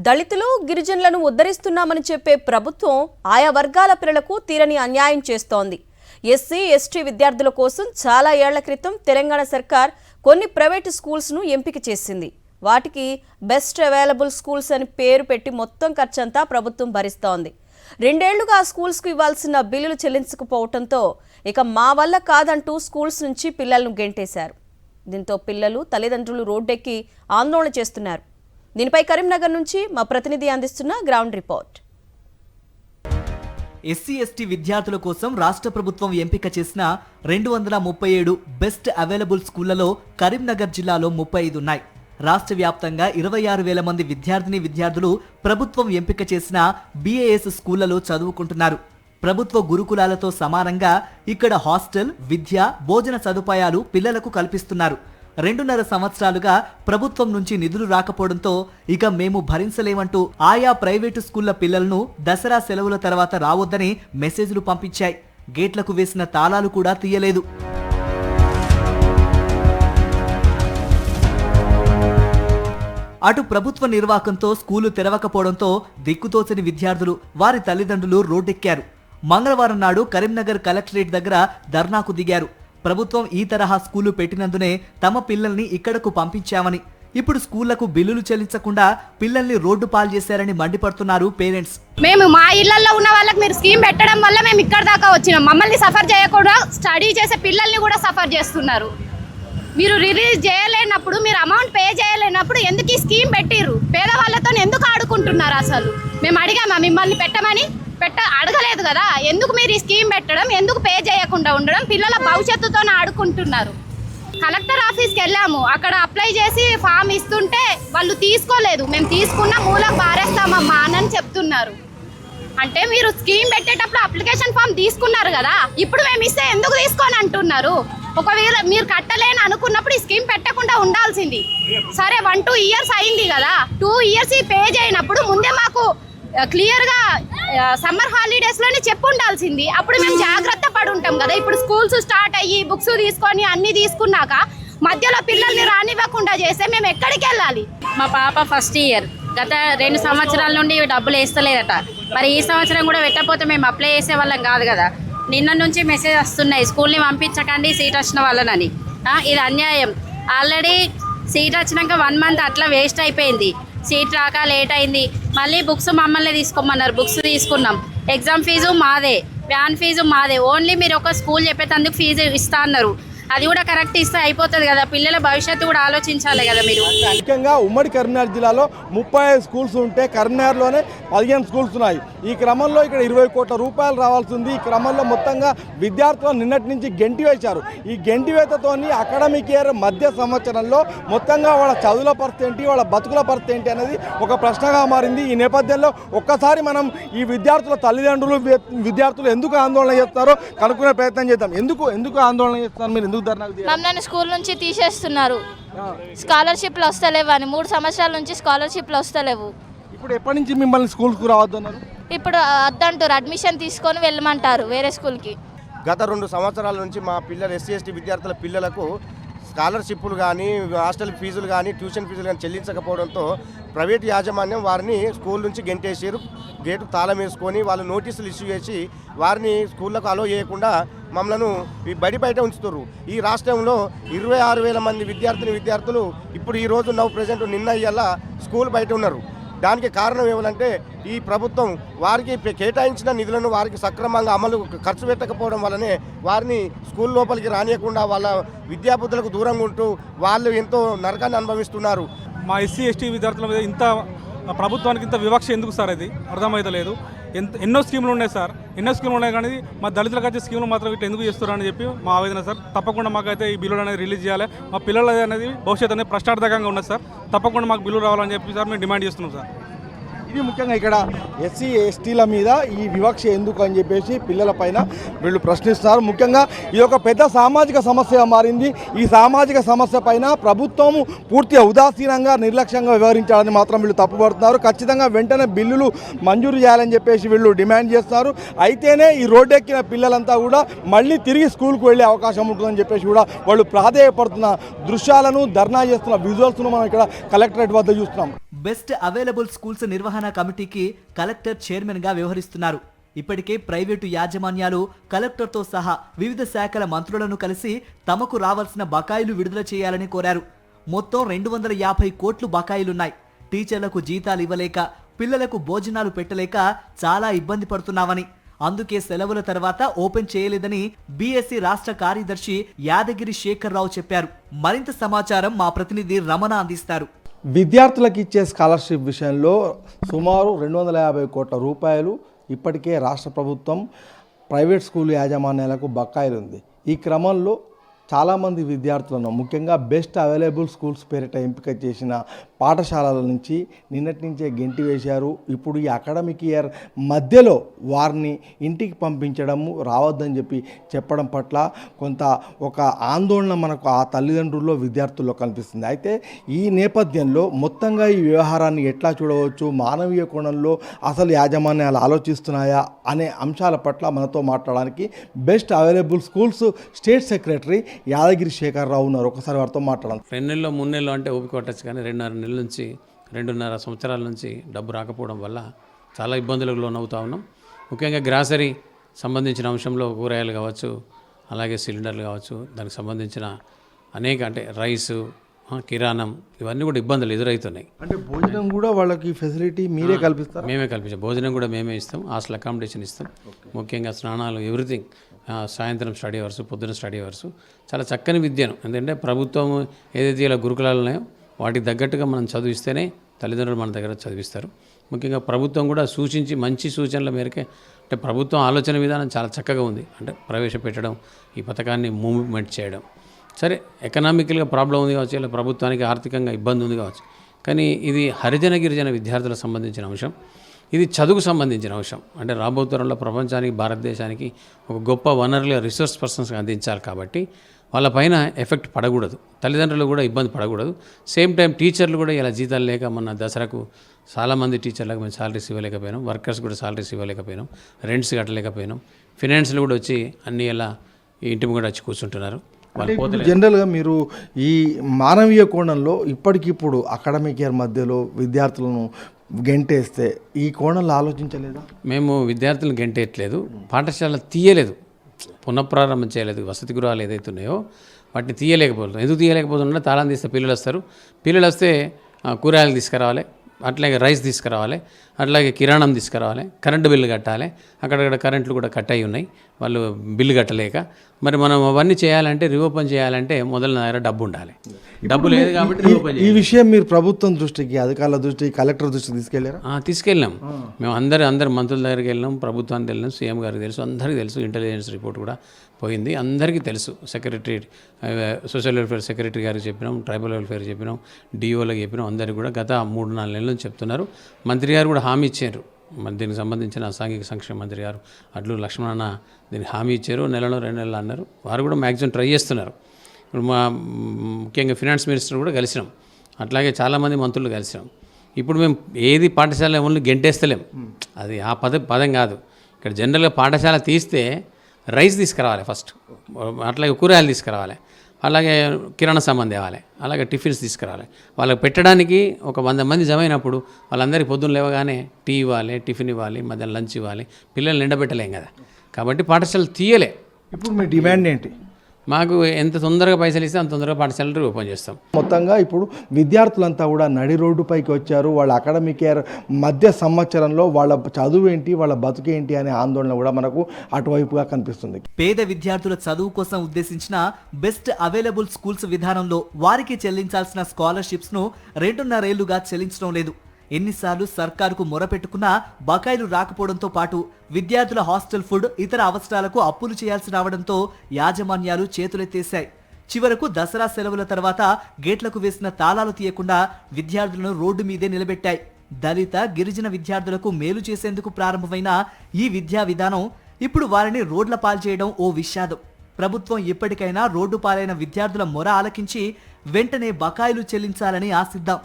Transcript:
దళితులు గిరిజనులను ఉద్ధరిస్తున్నామని చెప్పే ప్రభుత్వం ఆయా వర్గాల పిల్లలకు తీరని అన్యాయం చేస్తోంది. ఎస్సీ ఎస్టీ విద్యార్థుల కోసం చాలా ఏళ్ల క్రితం తెలంగాణ సర్కార్ కొన్ని ప్రైవేట్ స్కూల్స్ ను ఎంపిక చేసింది. వాటికి బెస్ట్ అవైలబుల్ స్కూల్స్ అని పేరు పెట్టి మొత్తం ఖర్చంతా ప్రభుత్వం భరిస్తోంది. 2 ఏళ్లుగా ఆ స్కూల్స్ కు ఇవ్వాల్సిన బిల్లులు చెల్లించకపోవడంతో ఇక మా వల్ల కాదంటూ స్కూల్స్ నుంచి పిల్లలను గెంటేశారు. దీంతో పిల్లలు తల్లిదండ్రులు రోడ్డెక్కి ఆందోళన చేస్తున్నారు. దీనిపై కరీంనగర్ నుంచి మా ప్రతినిధి అందిస్తున్న గ్రౌండ్ రిపోర్ట్. ఎస్సీ ఎస్టీ విద్యార్థుల కోసం రాష్ట్ర ప్రభుత్వం ఎంపిక చేసిన 237 బెస్ట్ అవైలబుల్ స్కూళ్లలో కరీంనగర్ జిల్లాలో 35 ఉన్నాయి. రాష్ట్ర వ్యాప్తంగా 26,000 మంది విద్యార్థులు ప్రభుత్వం ఎంపిక చేసిన BAS స్కూళ్లలో చదువుకుంటున్నారు. ప్రభుత్వ గురుకులాలతో సమానంగా ఇక్కడ హాస్టల్, విద్య, భోజన సదుపాయాలు పిల్లలకు కల్పిస్తున్నారు. 2.5 సంవత్సరాలుగా ప్రభుత్వం నుంచి నిధులు రాకపోవడంతో ఇక మేము భరించలేమంటూ ఆయా ప్రైవేటు స్కూళ్ల పిల్లలను దసరా సెలవుల తర్వాత రావద్దని మెసేజ్లు పంపించాయి. గేట్లకు వేసిన తాళాలు కూడా తీయలేదు. అటు ప్రభుత్వ నిర్వాహకంతో స్కూలు తెరవకపోవడంతో దిక్కుతోచని విద్యార్థులు, వారి తల్లిదండ్రులు రోడ్డెక్కారు. మంగళవారం నాడు కరీంనగర్ కలెక్టరేట్ దగ్గర ధర్నాకు దిగారు. ప్రభుత్వం ఈ తరహా స్కూలు పెట్టినందునే తమ పిల్లల్ని ఇక్కడకు పంపించామని, ఇప్పుడు స్కూళ్లకు బిల్లులు చెల్లించకుండా పిల్లల్ని రోడ్డు పాలు చేశారని మండిపడుతున్నారు పేరెంట్స్. మేము మా ఇళ్లలో ఉన్న వాళ్ళకి మీరు స్కీమ్ పెట్టడం వల్ల మేము ఇక్కడ దాకా వచ్చినాం. మమ్మల్ని సఫర్ చేయకుండా స్టడీ చేసే పిల్లల్ని కూడా సఫర్ చేస్తున్నారు. మీరు రిలీజ్ చేయలేనప్పుడు, మీరు అమౌంట్ పే చేయలేనప్పుడు ఎందుకు ఈ స్కీమ్ పెట్టిర్రు? పేదవాళ్ళతో ఎందుకు ఆడుకుంటున్నారు? అసలు మేము అడిగామా మిమ్మల్ని పెట్టమని? అడగలేదు కదా. ఎందుకు మీరు ఈ స్కీమ్ పెట్టడం, ఎందుకు పే చేయకుండా ఉండడం? పిల్లల భవిష్యత్తుతో ఆడుకుంటున్నారు. కలెక్టర్ ఆఫీస్కి వెళ్ళాము, అక్కడ అప్లై చేసి ఫామ్ ఇస్తుంటే వాళ్ళు తీసుకోలేదు. మేము తీసుకున్న మూలకు పారేస్తామమ్మా అని చెప్తున్నారు. అంటే మీరు స్కీమ్ పెట్టేటప్పుడు అప్లికేషన్ ఫామ్ తీసుకున్నారు కదా, ఇప్పుడు మేము ఇస్తే ఎందుకు తీసుకొని అంటున్నారు? ఒకవేళ మీరు కట్టలేని అనుకున్నప్పుడు ఈ స్కీమ్ పెట్టకుండా ఉండాల్సింది. సరే 1-2 ఇయర్స్ అయింది కదా, 2 ఇయర్స్ పే చేయనప్పుడు ముందే మాకు క్లియర్గా సమ్మర్ హాలిడేస్లోనే చెప్పు ఉండాల్సింది. అప్పుడు మేము జాగ్రత్త పడి ఉంటాం కదా. ఇప్పుడు స్కూల్స్ స్టార్ట్ అయ్యి బుక్స్ తీసుకొని అన్నీ తీసుకున్నాక మధ్యలో పిల్లల్ని రానివ్వకుండా చేస్తే మేము ఎక్కడికి వెళ్ళాలి? మా పాప ఫస్ట్ ఇయర్, గత 2 సంవత్సరాల నుండి డబ్బులు వేస్తలేదట. మరి ఈ సంవత్సరం కూడా పెట్టకపోతే మేము అప్లై చేసే వాళ్ళం కాదు కదా. నిన్న నుంచి మెసేజ్ వస్తున్నాయి, స్కూల్ని పంపించకండి సీట్ వచ్చిన వాళ్ళని. ఇది అన్యాయం. ఆల్రెడీ సీట్ వచ్చినాక 1 మంత్ అట్లా వేస్ట్ అయిపోయింది. సీట్ రాక లేట్ అయింది. మళ్ళీ బుక్స్ మమ్మల్ని తీసుకోమన్నారు, బుక్స్ తీసుకున్నాం. ఎగ్జామ్ ఫీజు మాదే, వ్యాన్ ఫీజు మాదే. ఓన్లీ మీరు ఒక స్కూల్ చెప్పేటందుకు ఫీజు ఇస్తా అన్నారు. అది కూడా కరెక్ట్ ఇస్తే అయిపోతుంది కదా. పిల్లల భవిష్యత్తు కూడా ఆలోచించాలి కదా మీరు. ముఖ్యంగా ఉమ్మడి కరీంనగర్ జిల్లాలో 35 స్కూల్స్ ఉంటే కరీంనగర్లోనే 15 స్కూల్స్ ఉన్నాయి. ఈ క్రమంలో ఇక్కడ 20 కోట్ల రూపాయలు రావాల్సి ఉంది. ఈ క్రమంలో మొత్తంగా విద్యార్థులు నిన్నటి నుంచి గెంటి వేశారు. ఈ గెంటివేతతో అకాడమిక్ ఇయర్ మధ్య సంవత్సరంలో మొత్తంగా వాళ్ళ చదువుల పరిస్థితి ఏంటి, వాళ్ళ బతుకుల పరిస్థితి ఏంటి అనేది ఒక ప్రశ్నగా మారింది. ఈ నేపథ్యంలో ఒక్కసారి మనం ఈ విద్యార్థుల తల్లిదండ్రులు, విద్యార్థులు ఎందుకు ఆందోళన చేస్తున్నారో కనుక్కునే ప్రయత్నం చేద్దాం. ఎందుకు ఆందోళన చేస్తున్నారు మీరు? నన్ను స్కూల్ నుంచి తీసేస్తున్నారు. స్కాలర్షిప్లు వస్తలేవు అని 3 సంవత్సరాల నుంచి స్కాలర్షిప్లు వస్తలేవు. ఇప్పుడు ఎప్పటి నుంచి మిమ్మల్ని స్కూల్కు రావద్దన్నారు? ఇప్పుడు వద్దంటారు, అడ్మిషన్ తీసుకొని వెళ్ళమంటారు వేరే స్కూల్కి. గత 2 సంవత్సరాల నుంచి మా పిల్లలు ఎస్సీ ఎస్టీ విద్యార్థుల పిల్లలకు స్కాలర్షిప్లు కానీ, హాస్టల్ ఫీజులు కానీ, ట్యూషన్ ఫీజులు కానీ చెల్లించకపోవడంతో ప్రైవేట్ యాజమాన్యం వారిని స్కూల్ నుంచి గెంటేసారు. గేటు తాళం వేసుకొని వాళ్ళు నోటీసులు ఇష్యూ చేసి వారిని స్కూళ్ళకు అలో చేయకుండా మమ్మల్ని ఈ బడి బయట ఉంచుతారు. ఈ రాష్ట్రంలో 26,000 మంది విద్యార్థులు ఇప్పుడు ఈరోజు ప్రజెంట్ నిన్న ఇయ్యాల స్కూల్ బయట ఉన్నారు. దానికి కారణం ఏమంటే ఈ ప్రభుత్వం వారికి కేటాయించిన నిధులను వారికి సక్రమంగా ఖర్చు పెట్టకపోవడం వల్లనే వారిని స్కూల్ లోపలికి రానియకుండా వాళ్ళ విద్యాబుద్ధులకు దూరంగా ఉంటూ వాళ్ళు ఎంతో నరకాన్ని అనుభవిస్తున్నారు. మా ఎస్సీ ఎస్టీ విద్యార్థుల మీద ఇంత ప్రభుత్వానికి ఇంత వివక్ష ఎందుకు సార్? అది అర్థమైతలేదు. ఎన్నో స్కీములు ఉన్నాయి సార్, ఎన్నో స్కీములు ఉన్నాయి, కానీ మా దళితులకు వచ్చే స్కీములు మాత్రం ఇట్లా ఎందుకు చేస్తున్నారని చెప్పి మా ఆవేదన సార్. తప్పకుండా మాకైతే ఈ బిల్లులు అనేది రిలీజ్ చేయాలి. మా పిల్లలు అనేది భవిష్యత్తు అనేది ప్రశ్నార్థకంగా ఉన్నది సార్. తప్పకుండా మాకు బిల్లు రావాలని చెప్పి సార్ మేము డిమాండ్ చేస్తున్నాం సార్. ఇది ముఖ్యంగా ఇక్కడ ఎస్సీ ఎస్టీల మీద ఈ వివక్ష ఎందుకు అని చెప్పేసి పిల్లల పైన వీళ్ళు ప్రశ్నిస్తున్నారు. ముఖ్యంగా ఇది ఒక పెద్ద సామాజిక సమస్యగా మారింది. ఈ సామాజిక సమస్య పైన ప్రభుత్వం పూర్తిగా ఉదాసీనంగా, నిర్లక్ష్యంగా వ్యవహరించాలని మాత్రం వీళ్ళు తప్పుపడుతున్నారు. ఖచ్చితంగా వెంటనే బిల్లులు మంజూరు చేయాలని చెప్పేసి వీళ్ళు డిమాండ్ చేస్తున్నారు. అయితేనే ఈ రోడ్డెక్కిన పిల్లలంతా కూడా మళ్ళీ తిరిగి స్కూల్కు వెళ్ళే అవకాశం ఉంటుందని చెప్పేసి కూడా వాళ్ళు ప్రాధేయపడుతున్న దృశ్యాలను, ధర్నా చేస్తున్న విజువల్స్ను మనం ఇక్కడ కలెక్టరేట్ వద్ద చూస్తున్నాం. బెస్ట్ అవైలబుల్ స్కూల్స్ నిర్వహణ కమిటీకి కలెక్టర్ చైర్మన్ గా వ్యవహరిస్తున్నారు. ఇప్పటికే ప్రైవేటు యాజమాన్యాలు కలెక్టర్తో సహా వివిధ శాఖల మంత్రులను కలిసి తమకు రావాల్సిన బకాయిలు విడుదల చేయాలని కోరారు. మొత్తం 250 కోట్లు బకాయిలున్నాయి. టీచర్లకు జీతాలు ఇవ్వలేక, పిల్లలకు భోజనాలు పెట్టలేక చాలా ఇబ్బంది పడుతున్నామని, అందుకే సెలవుల తర్వాత ఓపెన్ చేయలేదని బీఎస్సీ రాష్ట్ర కార్యదర్శి యాదగిరి శేఖర్ రావు చెప్పారు. మరింత సమాచారం మా ప్రతినిధి రమణ అందిస్తారు. విద్యార్థులకు ఇచ్చే స్కాలర్షిప్ విషయంలో సుమారు 250 కోట్ల రూపాయలు ఇప్పటికే రాష్ట్ర ప్రభుత్వం ప్రైవేట్ స్కూల్ యాజమాన్యాలకు బకాయిలు ఉంది. ఈ క్రమంలో చాలామంది విద్యార్థులను, ముఖ్యంగా బెస్ట్ అవైలబుల్ స్కూల్స్ పేరిట ఎంపిక చేసిన పాఠశాలల నుంచి నిన్నటి నుంచే గెంటి వేశారు. ఇప్పుడు ఈ అకాడమిక్ ఇయర్ మధ్యలో వారిని ఇంటికి పంపించడము, రావద్దని చెప్పడం పట్ల కొంత ఒక ఆందోళన మనకు ఆ తల్లిదండ్రుల్లో, విద్యార్థుల్లో కనిపిస్తుంది. అయితే ఈ నేపథ్యంలో మొత్తంగా ఈ వ్యవహారాన్ని ఎట్లా చూడవచ్చు, మానవీయ కోణంలో అసలు యాజమాన్యాలు ఆలోచిస్తున్నాయా అనే అంశాల పట్ల మనతో మాట్లాడడానికి best available schools state secretary Yadagiri Shekhar Rao ఉన్నారు. ఒకసారి వారితో మాట్లాడాలి. 2 నెలలు 3 నెలలు అంటే ఓపిక పట్టచ్చు, కానీ 2.5 నెలల నుంచి 2.5 సంవత్సరాల నుంచి డబ్బు రాకపోవడం వల్ల చాలా ఇబ్బందులకు లోనవుతా ఉన్నాం. ముఖ్యంగా గ్రాసరీ సంబంధించిన అంశంలో కూరగాయలు కావచ్చు, అలాగే సిలిండర్లు కావచ్చు, దానికి సంబంధించిన అనేక అంటే రైసు, కిరాణం, ఇవన్నీ కూడా ఇబ్బందులు ఎదురవుతున్నాయి. అంటే భోజనం కూడా వాళ్ళకి ఫెసిలిటీ మీరే కల్పిస్తారు? మేమే కల్పించాం. భోజనం కూడా మేమే ఇస్తాం, హాస్టల్ అకామిడేషన్ ఇస్తాం. ముఖ్యంగా స్నానాలు, ఎవ్రీథింగ్, సాయంత్రం స్టడీ అవర్స్, పొద్దున స్టడీ అవర్స్, చాలా చక్కని విద్యను, ఎందుకంటే ప్రభుత్వం ఏదైతే ఇలా గురుకులాలు ఉన్నాయో వాటికి తగ్గట్టుగా మనం చదివిస్తేనే తల్లిదండ్రులు మన దగ్గర చదివిస్తారు. ముఖ్యంగా ప్రభుత్వం కూడా సూచించి మంచి సూచనల మేరకే, అంటే ప్రభుత్వం ఆలోచన విధానం చాలా చక్కగా ఉంది. అంటే ప్రవేశపెట్టడం, ఈ పథకాన్ని మూవ్మెంట్ చేయడం, సరే ఎకనామికల్గా ప్రాబ్లం ఉంది కావచ్చు, ఇలా ప్రభుత్వానికి ఆర్థికంగా ఇబ్బంది ఉంది కావచ్చు, కానీ ఇది హరిజన గిరిజన విద్యార్థులకు సంబంధించిన అంశం. ఇది చదువుకు సంబంధించిన అంశం. అంటే రాబోతరంలో ప్రపంచానికి, భారతదేశానికి ఒక గొప్ప వనరుల రిసోర్స్ పర్సన్స్గా అందించాలి. కాబట్టి వాళ్ళపైన ఎఫెక్ట్ పడకూడదు, తల్లిదండ్రులు కూడా ఇబ్బంది పడకూడదు. సేమ్ టైం టీచర్లు కూడా ఇలా జీతాలు లేక మొన్న దసరాకు చాలామంది టీచర్లకు మేము సాలరీస్ ఇవ్వలేకపోయినాం, వర్కర్స్ కూడా సాలరీస్ ఇవ్వలేకపోయినాం, రెంట్స్ కట్టలేకపోయినాం. ఫినాన్స్లు కూడా వచ్చి అన్నీ ఇలా ఇంటి కూడా వచ్చి కూర్చుంటున్నారు. జనరల్గా మీరు ఈ మానవీయ కోణంలో ఇప్పటికిప్పుడు అకాడమిక్ ఇయర్ మధ్యలో విద్యార్థులను గెంటేస్తే ఈ కోణంలో ఆలోచించలేదా? మేము విద్యార్థులను గెంటేయట్లేదు, పాఠశాల తీయలేదు, పునఃప్రారంభం చేయలేదు. వసతి గృహాలు ఏదైతే ఉన్నాయో వాటిని తీయలేకపోతున్నాం. ఎందుకు తీయలేకపోతున్నా, తాళం తీస్తే పిల్లలు వస్తారు, పిల్లలు వస్తే కూరగాయలు తీసుకురావాలి, అట్లాగే రైస్ తీసుకురావాలి, అట్లాగే కిరాణం తీసుకురావాలి, కరెంటు బిల్లు కట్టాలి. అక్కడక్కడ కరెంట్లు కూడా కట్ అయి ఉన్నాయి, వాళ్ళు బిల్లు కట్టలేక. మరి మనం అవన్నీ చేయాలంటే, రీఓపెన్ చేయాలంటే మొదలు నా దగ్గర డబ్బు ఉండాలి. డబ్బు లేదు కాబట్టి రీఓపెన్ ఈ విషయం మీరు ప్రభుత్వం దృష్టికి, అధికారుల దృష్టికి, కలెక్టర్ దృష్టికి తీసుకెళ్లారా? తీసుకెళ్ళాం. మేము అందరు మంత్రుల దగ్గరికి వెళ్ళినాం, ప్రభుత్వానికి వెళ్ళినాం, సీఎం గారికి తెలుసు, అందరికీ తెలుసు. ఇంటెలిజెన్స్ రిపోర్ట్ కూడా పోయింది, అందరికీ తెలుసు. సెక్రటరీ, సోషల్ వెల్ఫేర్ సెక్రటరీ గారికి చెప్పినాం, ట్రైబల్ వెల్ఫేర్ చెప్పినాం, డిఓలకు చెప్పినాం. అందరికీ కూడా గత 3-4 నెలల నుంచి చెప్తున్నారు. మంత్రి గారు కూడా హామీ ఇచ్చారు. మరి దీనికి సంబంధించిన సాంఘిక సంక్షేమ మంత్రి గారు అడ్లూరు లక్ష్మణ దీనికి హామీ ఇచ్చారు. 1 నెలలో 2 నెలలు అన్నారు. వారు కూడా మ్యాక్సిమం ట్రై చేస్తున్నారు. ఇప్పుడు మా ముఖ్యంగా ఫినాన్స్ మినిస్టర్ కూడా కలిసినాం, అట్లాగే చాలామంది మంత్రులు కలిసినాం. ఇప్పుడు మేము ఏది పాఠశాల ఓన్లీ గెంటేస్తలేం, అది ఆ పదం కాదు. ఇక్కడ జనరల్గా పాఠశాల తీస్తే రైస్ తీసుకురావాలి ఫస్ట్, అట్లాగే కూరగాయలు తీసుకురావాలి, అలాగే కిరాణా సామాన్ తేవాలి, అలాగే టిఫిన్స్ తీసుకురావాలి. వాళ్ళకి పెట్టడానికి ఒక 100 మంది జమ అయినప్పుడు వాళ్ళందరికీ పొద్దున్న లేవగానే టీ ఇవ్వాలి, టిఫిన్ ఇవ్వాలి, మధ్యాహ్నం లంచ్ ఇవ్వాలి. పిల్లల్ని నిండబెట్టలేం కదా, కాబట్టి పాఠశాలలు తీయలే. ఇప్పుడు మీ డిమాండ్ ఏంటి? మాకు ఎంత తొందరగా పైసలు ఇస్తే అంత తొందరగా పాఠశాలలు ఓపెన్ చేస్తాం. మొత్తంగా ఇప్పుడు విద్యార్థులంతా కూడా నడి రోడ్డుపైకి వచ్చారు. వాళ్ళ అకాడమిక్ ఇయర్ మధ్య సంవత్సరంలో వాళ్ళ చదువు ఏంటి, వాళ్ళ బతుకేంటి అనే ఆందోళన కూడా మనకు అటువైపుగా కనిపిస్తుంది. పేద విద్యార్థుల చదువు కోసం ఉద్దేశించిన బెస్ట్ అవైలబుల్ స్కూల్స్ విధానంలో వారికి చెల్లించాల్సిన స్కాలర్షిప్స్ ను 2.5 ఏళ్లుగా చెల్లించడం లేదు. ఎన్నిసార్లు సర్కారుకు మొరపెట్టుకున్నా బకాయిలు రాకపోవడంతో పాటు విద్యార్థుల హాస్టల్ ఫుడ్, ఇతర అవసరాలకు అప్పులు చేయాల్సి రావడంతో యాజమాన్యాలు చేతులెత్తేశాయి. చివరకు దసరా సెలవుల తర్వాత గేట్లకు వేసిన తాళాలు తీయకుండా విద్యార్థులను రోడ్డు మీదే నిలబెట్టాయి. దళిత, గిరిజన విద్యార్థులకు మేలు చేసేందుకు ప్రారంభమైన ఈ విద్యా విధానం ఇప్పుడు వారిని రోడ్ల పాల్చేయడం ఓ విషాదం. ప్రభుత్వం ఇప్పటికైనా రోడ్డు పాలైన విద్యార్థుల మొర ఆలకించి వెంటనే బకాయిలు చెల్లించాలని ఆశిద్దాం.